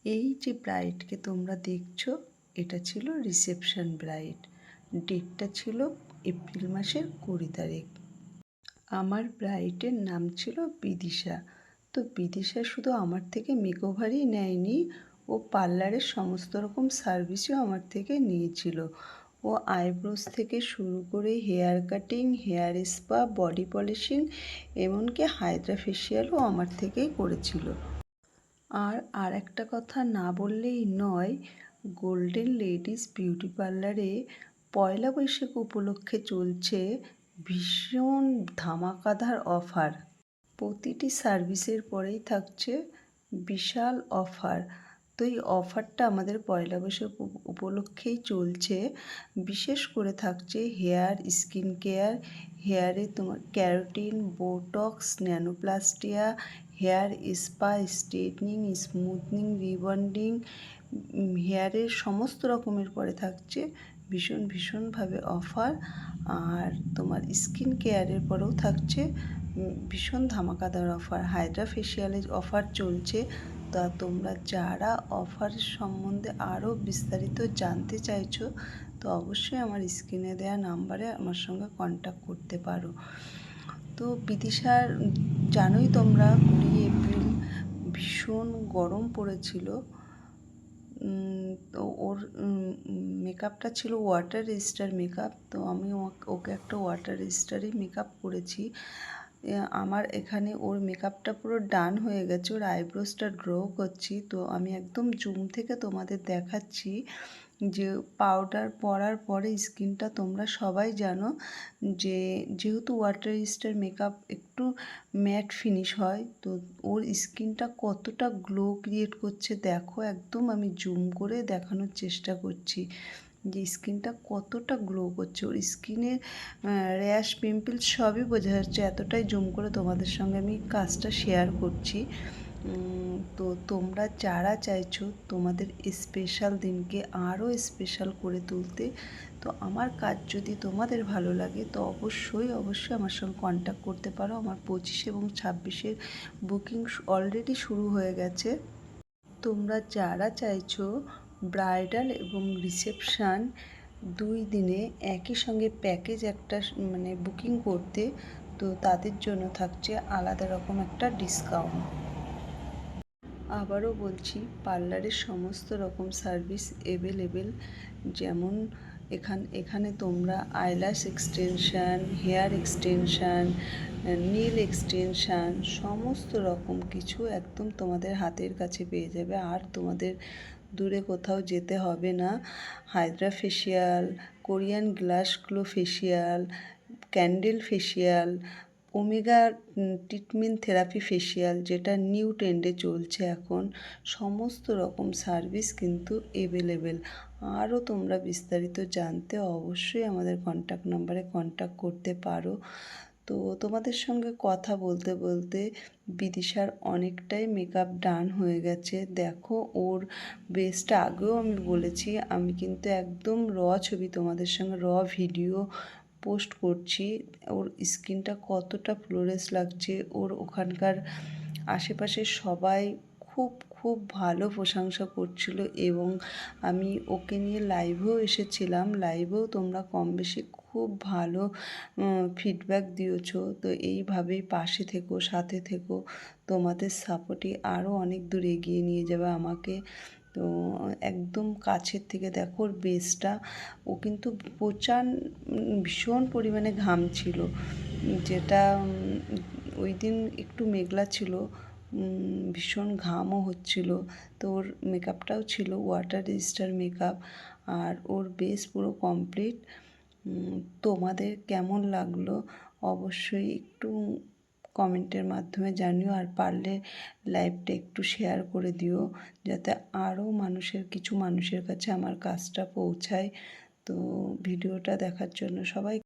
এই যে ব্রাইডকে তোমরা দেখছো, এটা ছিল রিসেপশন ব্রাইড। ডেটটা ছিল এপ্রিল মাসের 20 তারিখ। আমার ব্রাইডের নাম ছিল বিদিশা। তো বিদিশা শুধু আমার থেকে মেকওভারই নেয়নি, ও পার্লারের সমস্ত রকম সার্ভিসও আমার থেকে নিয়েছিল। ও আইব্রোস থেকে শুরু করে hair cutting, hair spa, body polishing, এমনকি হাইড্রা ফেশিয়ালও আমার থেকেই করেছিল। আর একটা কথা না বললেই নয়, গোল্ডেন লেডিস বিউটি পার্লারে পয়লা বৈশাখ উপলক্ষে চলছে ভীষণ ধামাকাদার অফার। প্রতিটি সার্ভিসের পরেই থাকছে বিশাল অফার। তো এই অফারটা আমাদের পয়লা বৈশাখ উপলক্ষেই চলছে। বিশেষ করে থাকছে হেয়ার স্কিন কেয়ার, হেয়ারে তোমার keratin, botox, nanoplastia, hair spa, straightening, smoothing, rebonding, হেয়ারের সমস্ত রকমের পরে থাকছে ভীষণভাবে অফার। আর তোমার স্কিন কেয়ারের পরেও থাকছে ভীষণ ধামাকাদার অফার। হাইড্রা ফেশিয়ালের অফার চলছে। তা তোমরা যারা অফারের সম্বন্ধে আরও বিস্তারিত জানতে চাইছো, তো অবশ্যই আমার স্ক্রিনে দেওয়া নাম্বারে আমার সঙ্গে কন্ট্যাক্ট করতে পারো। তো বিদিশার জানোই তোমরা 20 এপ্রিল ভীষণ গরম পড়েছিল। তো ওর মেকআপটা ছিল ওয়াটার রেজিস্টার মেকআপ। তো আমি ওকে একটা ওয়াটার রেজিস্টারই মেকআপ করেছি। আমার এখানে ওর মেকআপটা পুরো ডান হয়ে গেছে, ওর আইব্রোসটা ড্র করছি। তো আমি একদম জুম থেকে তোমাদের দেখাচ্ছি যে পাউডার পরার পরে স্কিনটা তোমরা সবাই জানো যে যেহেতু ওয়াটার রেজিস্টার মেকআপ একটু ম্যাট ফিনিশ হয়, তো ওর স্কিনটা কতটা গ্লো ক্রিয়েট করছে দেখো। একদম আমি জুম করে দেখানোর চেষ্টা করছি যে স্কিনটা কতটা গ্লো করছে। ওর স্কিনের র্যাশ, পিম্পলস সবই বোঝা যাচ্ছে, এতটাই জুম করে তোমাদের সঙ্গে আমি কাজটা শেয়ার করছি। তো তোমরা যারা চাইছো তোমাদের স্পেশাল দিনকে আরও স্পেশাল করে তুলতে, তো আমার কাজ যদি তোমাদের ভালো লাগে তো অবশ্যই আমার সঙ্গে কন্ট্যাক্ট করতে পারো। আমার 25 এবং 26-এর বুকিং অলরেডি শুরু হয়ে গেছে। তোমরা যারা চাইছো ব্রাইডাল এবং রিসেপশান 2 দিনে একই সঙ্গে প্যাকেজ একটা বুকিং করতে, তো তাদের জন্য থাকছে আলাদা রকম একটা ডিসকাউন্ট। আবারও বলছি, পার্লারের সমস্ত রকম সার্ভিস অ্যাভেলেবেল। যেমন এখানে তোমরা eyelash extension, hair extension, nail extension, সমস্ত রকম কিছু একদম তোমাদের হাতের কাছে পেয়ে যাবে। আর তোমাদের দূরে কোথাও যেতে হবে না। Hydra facial, Korean glass glow facial, candle facial, omega treatment therapy facial, যেটা নিউ ট্রেন্ডে চলছে এখন, সমস্ত রকম সার্ভিস কিন্তু অ্যাভেলেবেল। আরও তোমরা বিস্তারিত জানতে অবশ্যই আমাদের কন্ট্যাক্ট নাম্বারে কন্ট্যাক্ট করতে পারো। তো তোমাদের সঙ্গে কথা বলতে বলতে বিদিশার অনেকটাই মেকআপ ডান হয়ে গেছে। দেখো ওর বেসটা আগেও আমি বলেছি, আমি কিন্তু একদম ছবি তোমাদের সঙ্গে ভিডিও পোস্ট করছি। ওর স্কিনটা কতটা ফ্লোরেস লাগছে, ওর ওখানকার আশেপাশের সবাই খুব ভালো প্রশংসা করছিল। এবং আমি ওকে নিয়ে লাইভেও এসেছিলাম, লাইভেও তোমরা কম বেশি খুব ভালো ফিডব্যাক দিয়েছো। তো এইভাবেই পাশে থেকো, সাথে থেকো, তোমাদের সাপোর্টই আরও অনেক দূর এগিয়ে নিয়ে যাবে আমাকে। তো একদম কাছের থেকে দেখো ওর বেসটা, ও কিন্তু ভীষণ পরিমাণে ঘামছিল, যেটা ওই দিন একটু মেঘলা ছিল, ভীষণ ঘামও হচ্ছিল। তো ওর মেকআপটাও ছিল ওয়াটার রেজিস্টার মেকআপ, আর ওর বেস পুরো কমপ্লিট। তোমাদের কেমন লাগলো অবশ্যই একটু কমেন্টের মাধ্যমে জানিও। আর পারলে লাইভটা একটু শেয়ার করে দিও, যাতে আরও কিছু মানুষের কাছে আমার কাজটা পৌঁছায়। তো ভিডিওটা দেখার জন্য সবাই